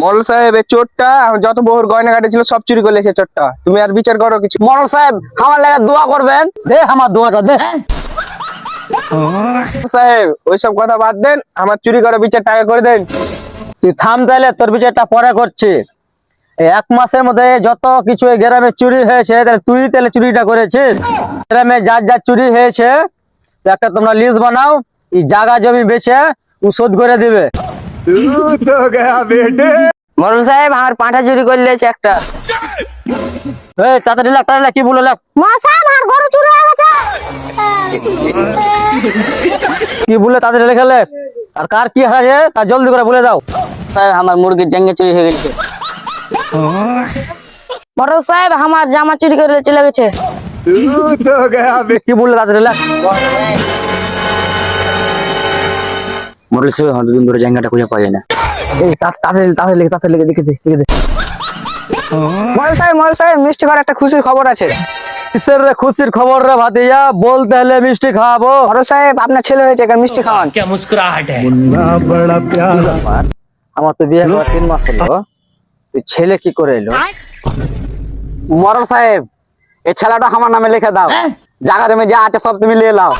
মোড়ল সাহেব এই চোরটা যত বহুর গয়না কাটে ছিল সব চুরি করলেছে চোরটা। তুমি আর বিচার করো কিছু। মোড়ল সাহেব আমার লাগে দোয়া করবেন। দে আমার দোয়াটা দে। সাহেব ওইসব কথা বাদ দেন, আমার চুরি করা বিচার টাকা করে দেন। তুই থাম তাইলে, তোর বিচারটা পরে করছি। এই 1 মাসের মধ্যে যত কিছু এই গ্রামে চুরি হয়েছে তাহলে তুই তাহলে চুরিটা করেছিস। গ্রামে যা যা চুরি হয়েছে একটা তোমরা লিস্ট বানাও, এই জায়গা জমি বেচে ও শোধ করে দিবে। মোড়ল সাহেব আমার পাঁঠা চুরি করলেছে একটা। এই তাড়াতাড়ি লাগ, তাড়াতাড়ি লাগ, কি বলে লাগ, মশাই আমার গরু চুরি হয়ে গেছে। কি বলে তাড়াতাড়ি লেখা লেখ। আর কার কি হয়েছে তা জলদি করে বলে দাও। সাহেব আমার মুরগির জাঙ্গে চুরি হয়ে গেছে। মোড়ল সাহেব আমার জামা চুরি করে চলে গেছে। কি বললে তাড়াতাড়ি লাগ। মোড়ল সাহেব আমার দুদিন ধরে জাঙ্গাটা খুঁজে পাওয়া যায় না। এই তাড়াতাড়ি তাড়াতাড়ি লেখে, তাড়াতাড়ি লেখে, দেখে দে, দেখে দে। মোড়ল সাহেব মিষ্টি করে একটা খুশির খবর আছে। কিসের রে খুশির খবর রে ভাতিজা? বলতে হলে মিষ্টি খাওয়াবো। মোড়ল সাহেব আপনার ছেলে হয়েছে, এখন মিষ্টি খাওয়ান। আমার তো বিয়ে করার 3 মাস হলো, তুই ছেলে কি করে এলো? মোড়ল সাহেব এই ছেলেটা আমার নামে লিখে দাও, জায়গা জমি যা আছে সব তুমি নিয়ে নাও।